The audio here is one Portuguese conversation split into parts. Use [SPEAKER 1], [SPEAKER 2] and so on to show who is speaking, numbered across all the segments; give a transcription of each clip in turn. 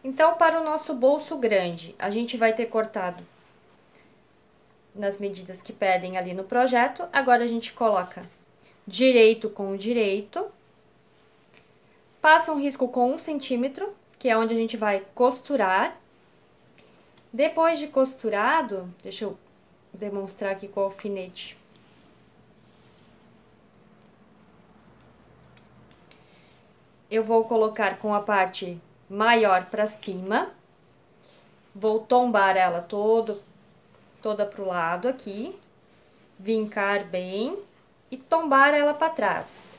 [SPEAKER 1] Então, para o nosso bolso grande, a gente vai ter cortado nas medidas que pedem ali no projeto. Agora a gente coloca direito com direito, passa um risco com 1 centímetro, que é onde a gente vai costurar. Depois de costurado, deixa eu demonstrar aqui com o alfinete. Eu vou colocar com a parte maior para cima, vou tombar ela toda pro lado aqui, vincar bem e tombar ela para trás,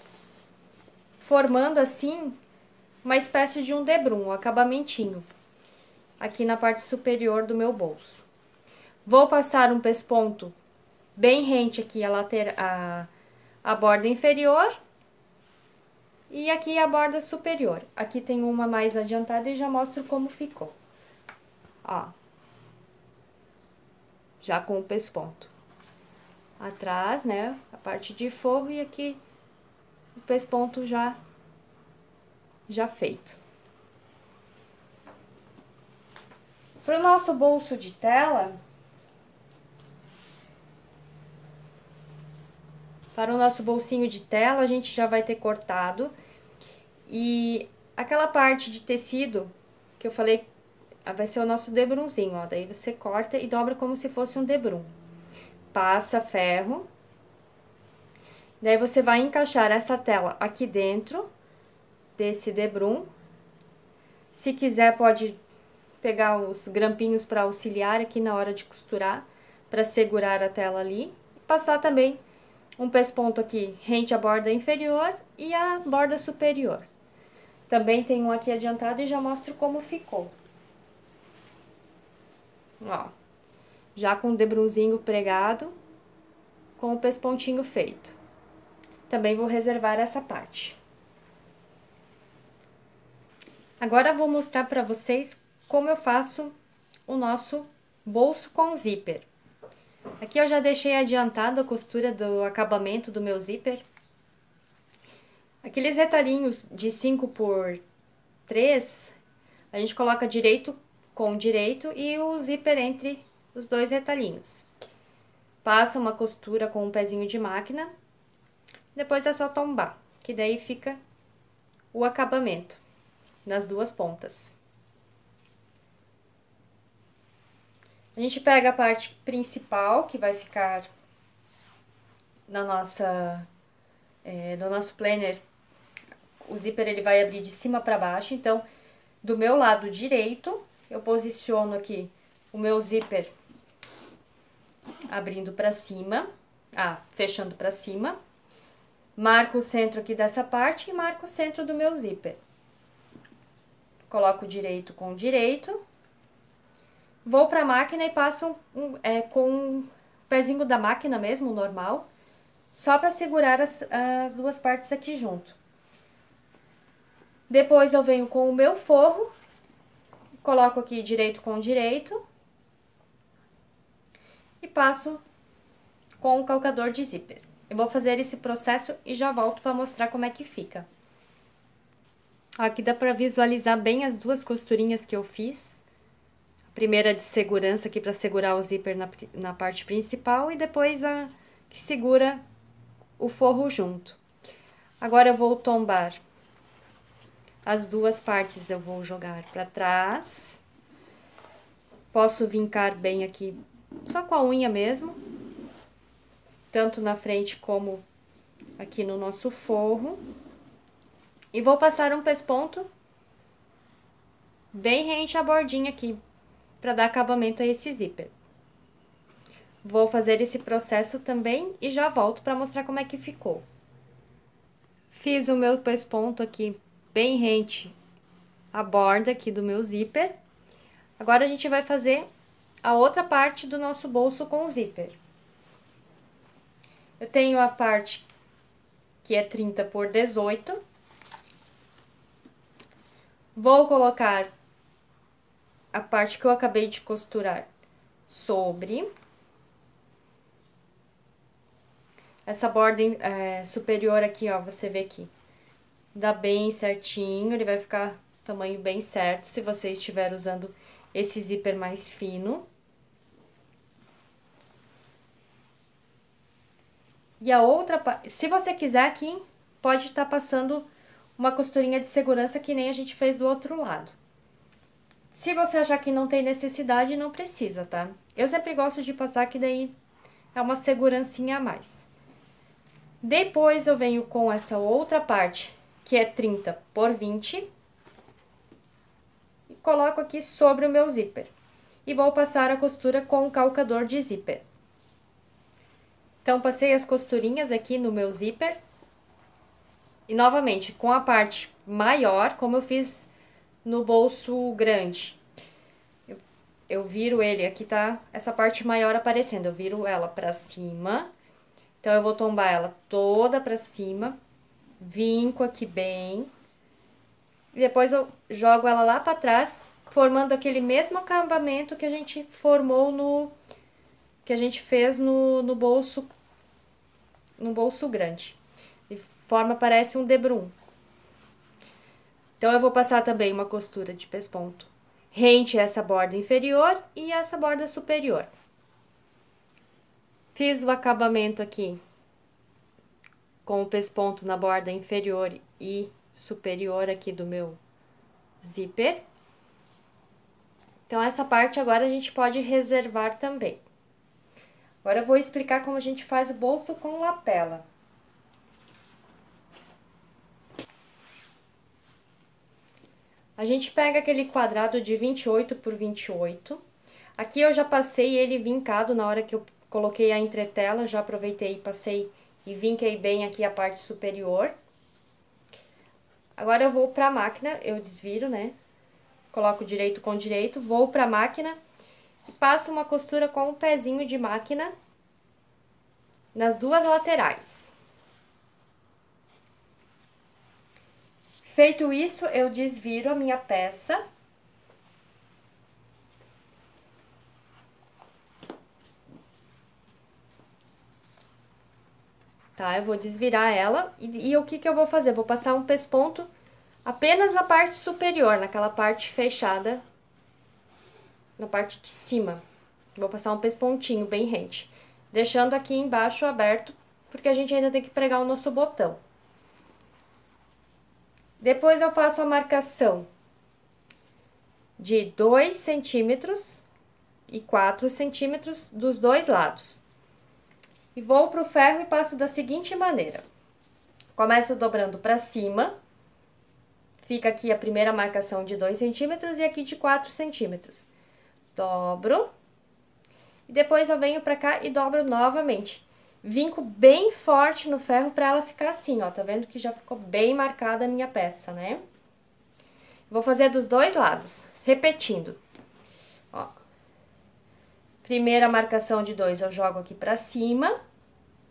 [SPEAKER 1] formando assim uma espécie de um debrum, um acabamentinho, aqui na parte superior do meu bolso. Vou passar um pesponto bem rente aqui a borda inferior e aqui a borda superior. Aqui tem uma mais adiantada e já mostro como ficou. Ó, já com o pesponto. Atrás, né, a parte de forro e aqui o pesponto já feito. Para o nosso bolso de tela, para o nosso bolsinho de tela, a gente já vai ter cortado. E aquela parte de tecido que eu falei, vai ser o nosso debrunzinho, ó. Daí você corta e dobra como se fosse um debrum. Passa ferro. Daí você vai encaixar essa tela aqui dentro desse debrum. Se quiser, pode pegar os grampinhos para auxiliar aqui na hora de costurar, para segurar a tela ali. Passar também um pesponto aqui rente à borda inferior e a borda superior. Também tem um aqui adiantado e já mostro como ficou. Ó, já com o debrunzinho pregado, com o pespontinho feito. Também vou reservar essa parte. Agora vou mostrar para vocês como eu faço o nosso bolso com zíper. Aqui eu já deixei adiantado a costura do acabamento do meu zíper. Aqueles retalhinhos de 5 por 3, a gente coloca direito com direito e o zíper entre os dois retalhinhos. Passa uma costura com um pezinho de máquina, depois é só tombar, que daí fica o acabamento nas duas pontas. A gente pega a parte principal, que vai ficar na nossa, no nosso planner. O zíper ele vai abrir de cima para baixo, então do meu lado direito eu posiciono aqui o meu zíper abrindo para cima, fechando para cima. Marco o centro aqui dessa parte e marco o centro do meu zíper. Coloco direito com direito. Vou para a máquina e passo com o pezinho da máquina mesmo, normal, só para segurar as duas partes aqui junto. Depois eu venho com o meu forro, coloco aqui direito com direito e passo com o calcador de zíper. Eu vou fazer esse processo e já volto para mostrar como é que fica. Aqui dá para visualizar bem as duas costurinhas que eu fiz. A primeira de segurança aqui para segurar o zíper na parte principal e depois a que segura o forro junto. Agora eu vou tombar as duas partes, eu vou jogar para trás. Posso vincar bem aqui, só com a unha mesmo, tanto na frente como aqui no nosso forro. E vou passar um pesponto bem rente à bordinha aqui, para dar acabamento a esse zíper. Vou fazer esse processo também e já volto para mostrar como é que ficou. Fiz o meu pesponto aqui bem rente à borda aqui do meu zíper. Agora a gente vai fazer a outra parte do nosso bolso com o zíper. Eu tenho a parte que é 30 por 18. Vou colocar a parte que eu acabei de costurar sobre. Essa borda superior aqui, ó, você vê aqui, dá bem certinho, ele vai ficar tamanho bem certo, se você estiver usando esse zíper mais fino. E a outra, se você quiser aqui, pode estar passando uma costurinha de segurança que nem a gente fez do outro lado. Se você achar que não tem necessidade, não precisa, tá? Eu sempre gosto de passar, que daí é uma segurancinha a mais. Depois eu venho com essa outra parte, que é 30 por 20. E coloco aqui sobre o meu zíper. E vou passar a costura com o calcador de zíper. Então, passei as costurinhas aqui no meu zíper. E, novamente, com a parte maior, como eu fiz no bolso grande. Eu viro ele, aqui tá essa parte maior aparecendo, eu viro ela pra cima. Então, eu vou tombar ela toda pra cima, vinco aqui bem. E depois eu jogo ela lá pra trás, formando aquele mesmo acabamento que a gente formou no... que a gente fez no bolso grande. E forma, parece um debrum. Então, eu vou passar também uma costura de pesponto rente essa borda inferior e essa borda superior. Fiz o acabamento aqui com o pesponto na borda inferior e superior aqui do meu zíper. Então, essa parte agora a gente pode reservar também. Agora, eu vou explicar como a gente faz o bolso com lapela. A gente pega aquele quadrado de 28 por 28. Aqui eu já passei ele vincado na hora que eu coloquei a entretela, já aproveitei e passei e vinquei bem aqui a parte superior. Agora eu vou pra máquina, eu desviro, né? Coloco direito com direito, vou pra máquina e passo uma costura com um pezinho de máquina nas duas laterais. Feito isso, eu desviro a minha peça. Tá? Eu vou desvirar ela e o que que eu vou fazer? Vou passar um pesponto apenas na parte superior, naquela parte fechada, na parte de cima. Vou passar um pespontinho bem rente, deixando aqui embaixo aberto, porque a gente ainda tem que pregar o nosso botão. Depois eu faço a marcação de 2 centímetros e 4 centímetros dos dois lados. E vou pro ferro e passo da seguinte maneira. Começo dobrando pra cima. Fica aqui a primeira marcação de 2 centímetros e aqui de 4 centímetros. Dobro. E depois eu venho pra cá e dobro novamente. Vinco bem forte no ferro pra ela ficar assim, ó. Tá vendo que já ficou bem marcada a minha peça, né? Vou fazer dos dois lados, repetindo. Ó. Primeira marcação de 2 eu jogo aqui pra cima,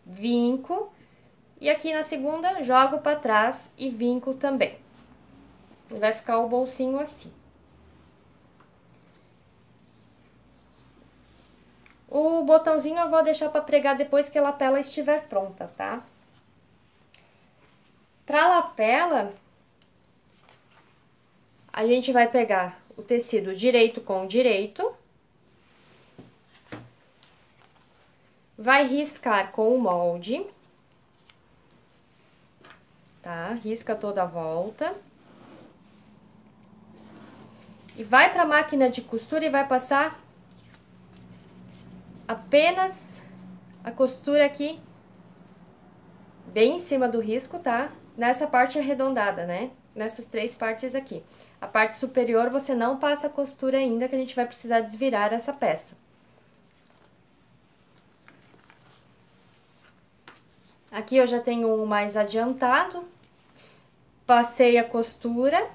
[SPEAKER 1] vinco. E aqui na segunda, jogo pra trás e vinco também. E vai ficar o bolsinho assim. O botãozinho eu vou deixar pra pregar depois que a lapela estiver pronta, tá? Pra lapela, a gente vai pegar o tecido direito com direito. Vai riscar com o molde. Tá? Risca toda a volta. E vai pra máquina de costura e vai passar apenas a costura aqui, bem em cima do risco, tá? Nessa parte arredondada, né? Nessas 3 partes aqui. A parte superior você não passa a costura ainda, que a gente vai precisar desvirar essa peça. Aqui eu já tenho um mais adiantado. Passei a costura.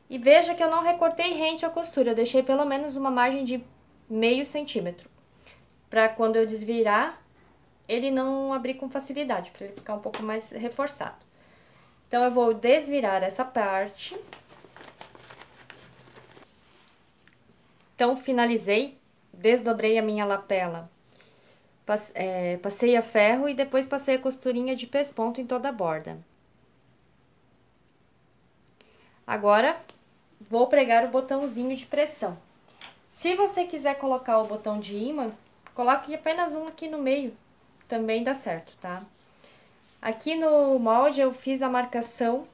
[SPEAKER 1] E veja que eu não recortei rente a costura, eu deixei pelo menos uma margem de meio centímetro. Pra quando eu desvirar, ele não abrir com facilidade, pra ele ficar um pouco mais reforçado. Então, eu vou desvirar essa parte. Então, finalizei, desdobrei a minha lapela, passei a ferro e depois passei a costurinha de pesponto em toda a borda. Agora, vou pregar o botãozinho de pressão. Se você quiser colocar o botão de ímã, coloque apenas um aqui no meio, também dá certo, tá? Aqui no molde eu fiz a marcação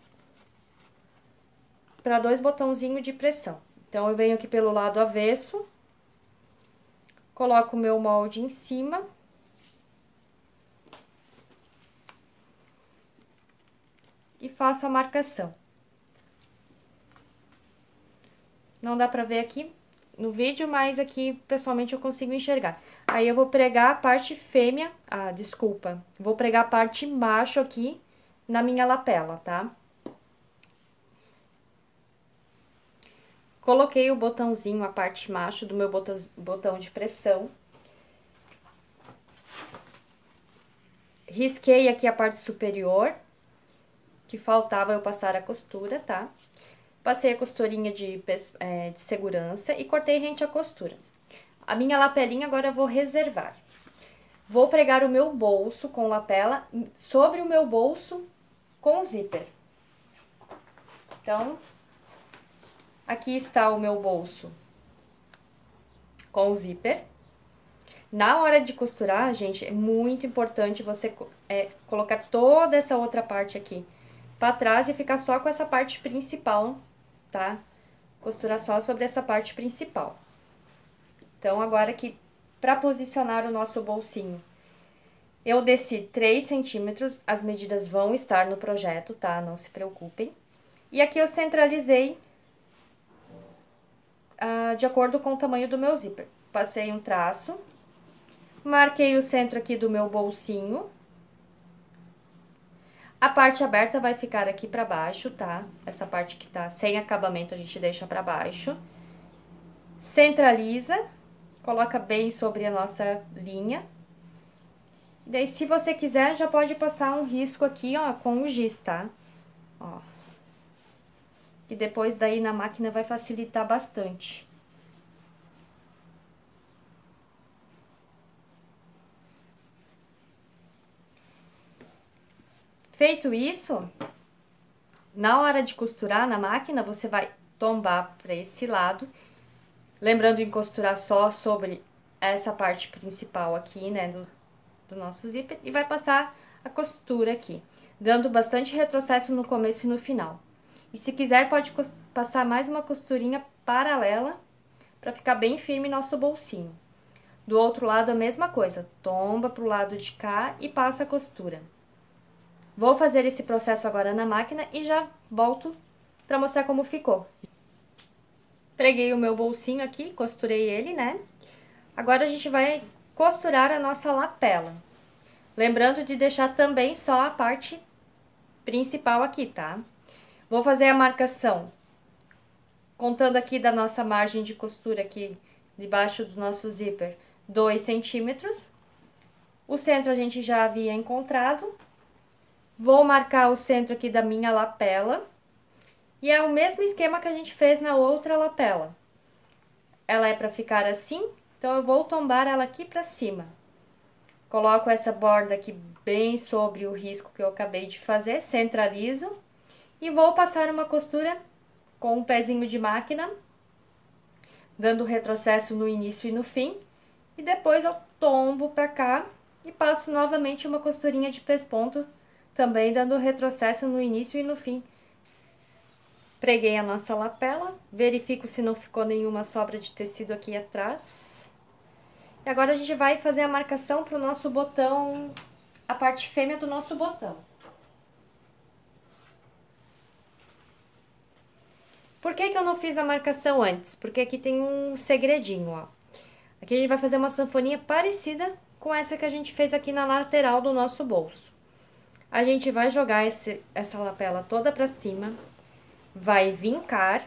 [SPEAKER 1] para 2 botãozinhos de pressão. Então, eu venho aqui pelo lado avesso, coloco o meu molde em cima. E faço a marcação. Não dá pra ver aqui no vídeo, mas aqui pessoalmente eu consigo enxergar. Aí eu vou pregar a parte fêmea, desculpa, vou pregar a parte macho aqui na minha lapela, tá? Coloquei o botãozinho, a parte macho do meu botão de pressão. Risquei aqui a parte superior, que faltava eu passar a costura, tá? Passei a costurinha de segurança e cortei rente à costura. A minha lapelinha agora eu vou reservar. Vou pregar o meu bolso com lapela sobre o meu bolso com zíper. Então, aqui está o meu bolso com zíper. Na hora de costurar, gente, é muito importante você colocar toda essa outra parte aqui para trás e ficar só com essa parte principal, tá? Costurar só sobre essa parte principal. Então, agora aqui, para posicionar o nosso bolsinho, eu desci 3 centímetros, as medidas vão estar no projeto, tá? Não se preocupem. E aqui eu centralizei de acordo com o tamanho do meu zíper. Passei um traço, marquei o centro aqui do meu bolsinho. A parte aberta vai ficar aqui pra baixo, tá? Essa parte que tá sem acabamento a gente deixa pra baixo. Centraliza, coloca bem sobre a nossa linha. Daí, se você quiser, já pode passar um risco aqui, ó, com o giz, tá? Ó. E depois daí na máquina vai facilitar bastante. Feito isso, na hora de costurar na máquina, você vai tombar para esse lado. Lembrando de costurar só sobre essa parte principal aqui, né, do nosso zíper. E vai passar a costura aqui, dando bastante retrocesso no começo e no final. E se quiser, pode passar mais uma costurinha paralela para ficar bem firme nosso bolsinho. Do outro lado, a mesma coisa. Tomba pro lado de cá e passa a costura. Vou fazer esse processo agora na máquina e já volto para mostrar como ficou. Preguei o meu bolsinho aqui, costurei ele, né? Agora a gente vai costurar a nossa lapela. Lembrando de deixar também só a parte principal aqui, tá? Vou fazer a marcação, contando aqui da nossa margem de costura aqui, debaixo do nosso zíper, 2 centímetros. O centro a gente já havia encontrado. Vou marcar o centro aqui da minha lapela. E é o mesmo esquema que a gente fez na outra lapela. Ela é para ficar assim, então eu vou tombar ela aqui para cima. Coloco essa borda aqui bem sobre o risco que eu acabei de fazer, centralizo. E vou passar uma costura com um pezinho de máquina, dando retrocesso no início e no fim. E depois eu tombo para cá e passo novamente uma costurinha de pesponto, também dando retrocesso no início e no fim. Preguei a nossa lapela, verifico se não ficou nenhuma sobra de tecido aqui atrás. E agora a gente vai fazer a marcação para o nosso botão, a parte fêmea do nosso botão. Por que que eu não fiz a marcação antes? Porque aqui tem um segredinho, ó. Aqui a gente vai fazer uma sanfoninha parecida com essa que a gente fez aqui na lateral do nosso bolso. A gente vai jogar essa lapela toda pra cima, vai vincar.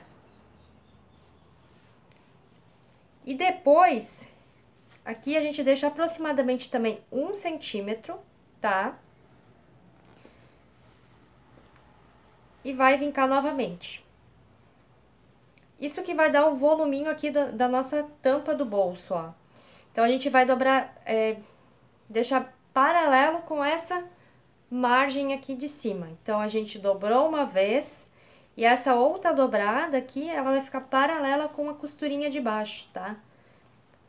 [SPEAKER 1] E depois, aqui a gente deixa aproximadamente também 1 centímetro, tá? E vai vincar novamente. Isso que vai dar o voluminho aqui da nossa tampa do bolso, ó. Então, a gente vai dobrar, deixar paralelo com essa margem aqui de cima. Então, a gente dobrou uma vez E essa outra dobrada aqui, ela vai ficar paralela com a costurinha de baixo, tá?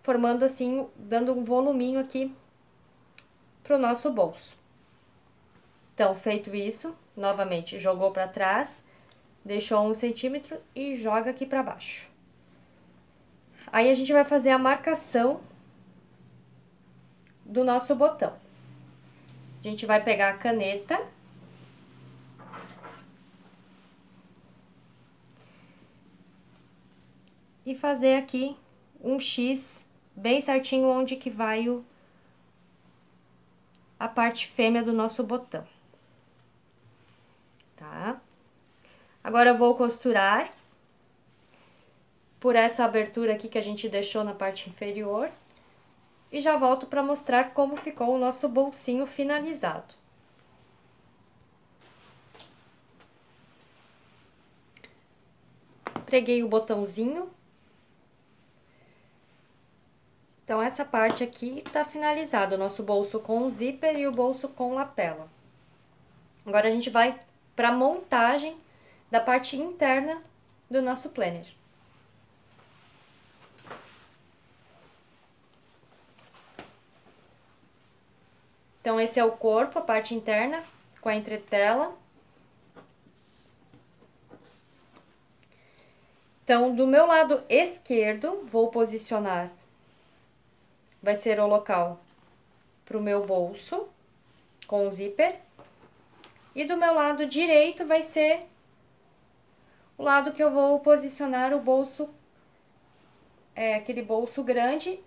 [SPEAKER 1] Formando assim, dando um voluminho aqui pro nosso bolso. Então, feito isso, novamente, jogou pra trás, deixou 1 centímetro e joga aqui pra baixo. Aí, a gente vai fazer a marcação do nosso botão. A gente vai pegar a caneta e fazer aqui um X bem certinho onde que vai a parte fêmea do nosso botão, tá? Agora eu vou costurar por essa abertura aqui que a gente deixou na parte inferior e já volto para mostrar como ficou o nosso bolsinho finalizado. Preguei o botãozinho. Então, essa parte aqui tá finalizado, o nosso bolso com o zíper e o bolso com lapela. Agora, a gente vai pra montagem da parte interna do nosso planner. Então, esse é o corpo, a parte interna, com a entretela. Então, do meu lado esquerdo, vou posicionar, vai ser o local pro meu bolso, com o zíper. E do meu lado direito vai ser o lado que eu vou posicionar o bolso, aquele bolso grande,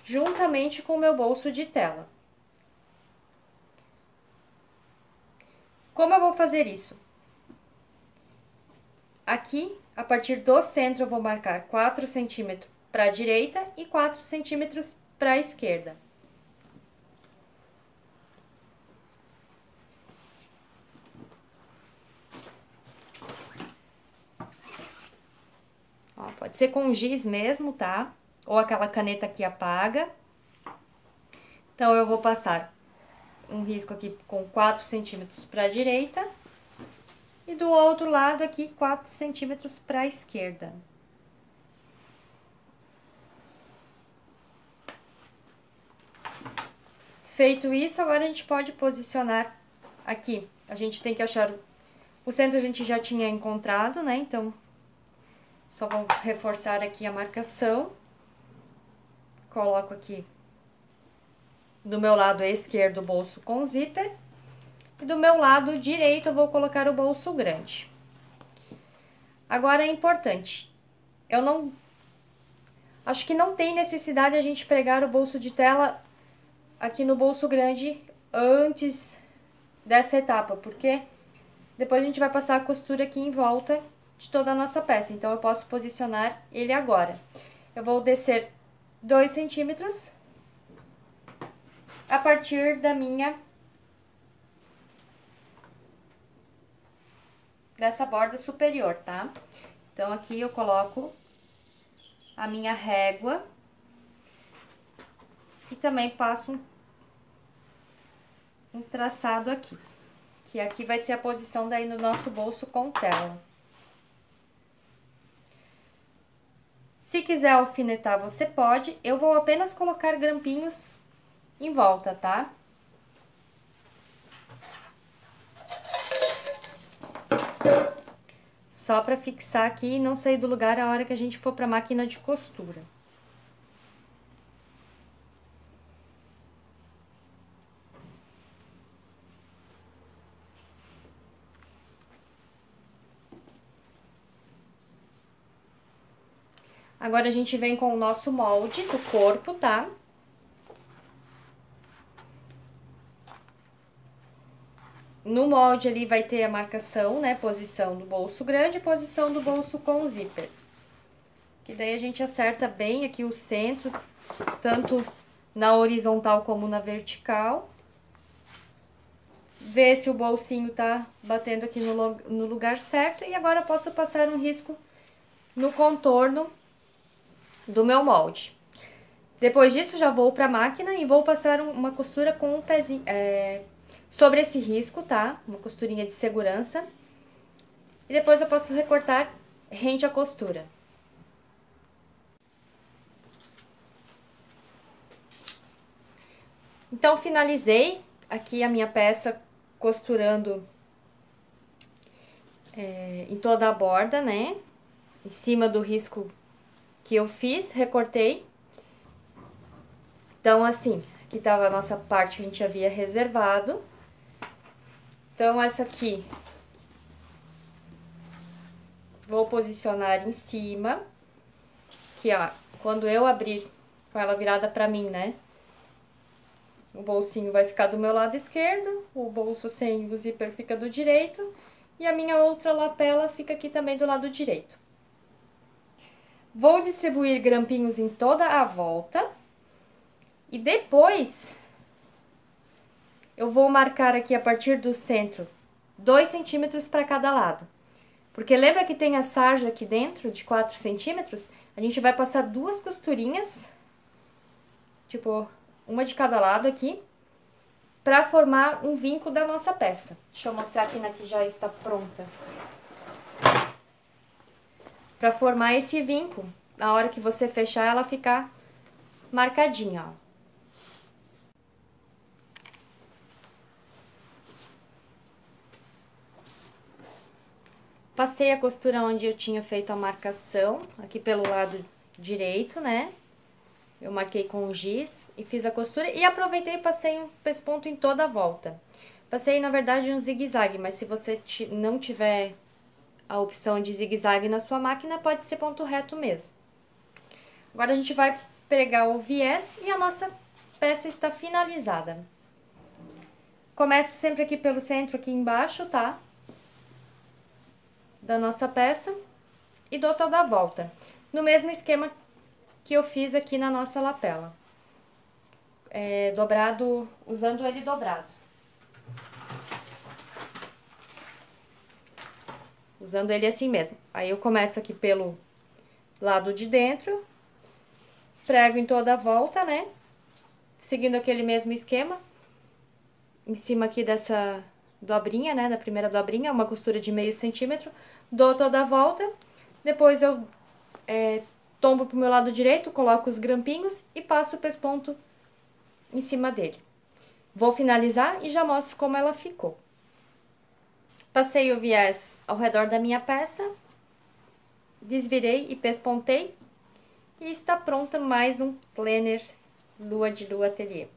[SPEAKER 1] juntamente com o meu bolso de tela. Como eu vou fazer isso? Aqui, a partir do centro, eu vou marcar 4 centímetros para a direita e 4 centímetros para a esquerda. Ó, pode ser com giz mesmo, tá? Ou aquela caneta que apaga. Então, eu vou passar um risco aqui com 4 centímetros para a direita. E do outro lado aqui, 4 centímetros para a esquerda. Feito isso, agora a gente pode posicionar aqui. A gente tem que achar... O centro a gente já tinha encontrado, né? Então, só vou reforçar aqui a marcação. Coloco aqui do meu lado esquerdo o bolso com zíper. E do meu lado direito eu vou colocar o bolso grande. Agora é importante, eu não... Acho que não tem necessidade a gente pregar o bolso de tela aqui no bolso grande antes dessa etapa, porque depois a gente vai passar a costura aqui em volta de toda a nossa peça. Então, eu posso posicionar ele agora. Eu vou descer 2 centímetros a partir da dessa borda superior, tá? Então, aqui eu coloco a minha régua e também passo um traçado aqui, que aqui vai ser a posição daí no nosso bolso com tela. Se quiser alfinetar, você pode. Eu vou apenas colocar grampinhos em volta, tá? Só pra fixar aqui e não sair do lugar a hora que a gente for pra máquina de costura. Agora, a gente vem com o nosso molde do corpo, tá? No molde ali vai ter a marcação, né? Posição do bolso grande e posição do bolso com o zíper. Que daí a gente acerta bem aqui o centro, tanto na horizontal como na vertical. Vê se o bolsinho tá batendo aqui no lugar certo. E agora eu posso passar um risco no contorno do meu molde. Depois disso, já vou pra máquina e vou passar uma costura com um pezinho, sobre esse risco, tá? Uma costurinha de segurança. e depois eu posso recortar rente à costura. Então, finalizei aqui a minha peça costurando em toda a borda, né? Em cima do risco que eu fiz, recortei. Então, assim, aqui tava a nossa parte que a gente havia reservado. Então, essa aqui, vou posicionar em cima. Aqui, ó, quando eu abrir com ela virada pra mim, né? O bolsinho vai ficar do meu lado esquerdo, o bolso sem o zíper fica do direito. E a minha outra lapela fica aqui também do lado direito. Vou distribuir grampinhos em toda a volta. E depois, eu vou marcar aqui a partir do centro 2 centímetros para cada lado. Porque lembra que tem a sarja aqui dentro de 4 centímetros? A gente vai passar 2 costurinhas, tipo, uma de cada lado aqui, para formar um vinco da nossa peça. Deixa eu mostrar aqui na que já está pronta. Para formar esse vinco, na hora que você fechar, ela ficar marcadinha, ó. Passei a costura onde eu tinha feito a marcação, aqui pelo lado direito, né? Eu marquei com giz e fiz a costura e aproveitei e passei um pesponto em toda a volta. Passei, na verdade, um zigue-zague, mas se você não tiver a opção de zigue-zague na sua máquina, pode ser ponto reto mesmo. Agora, a gente vai pregar o viés e a nossa peça está finalizada. Começo sempre aqui pelo centro, aqui embaixo, tá? Da nossa peça e dou toda a volta. No mesmo esquema que eu fiz aqui na nossa lapela. Dobrado, usando ele dobrado. Usando ele assim mesmo. Aí eu começo aqui pelo lado de dentro, prego em toda a volta, né? Seguindo aquele mesmo esquema. Em cima aqui dessa dobrinha, né? Da primeira dobrinha, uma costura de meio centímetro. Dou toda a volta. Depois eu tombo pro meu lado direito, coloco os grampinhos e passo o pesponto em cima dele. Vou finalizar e já mostro como ela ficou. Passei o viés ao redor da minha peça, desvirei e pespontei e está pronta mais um planner Lua de Lua Ateliê.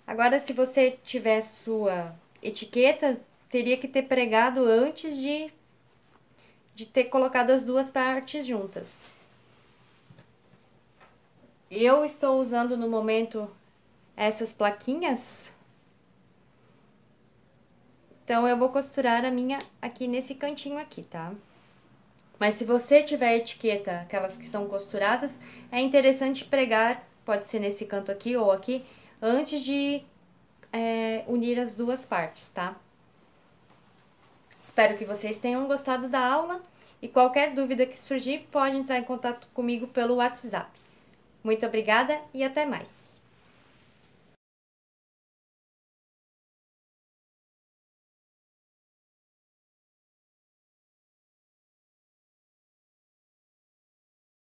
[SPEAKER 1] Agora, se você tiver sua etiqueta, teria que ter pregado antes de ter colocado as duas partes juntas. Eu estou usando no momento essas plaquinhas, então eu vou costurar a minha aqui nesse cantinho aqui, tá? Mas se você tiver etiqueta, aquelas que são costuradas, é interessante pregar, pode ser nesse canto aqui ou aqui, antes de unir as duas partes, tá? Espero que vocês tenham gostado da aula e qualquer dúvida que surgir, pode entrar em contato comigo pelo WhatsApp. Muito obrigada e até mais!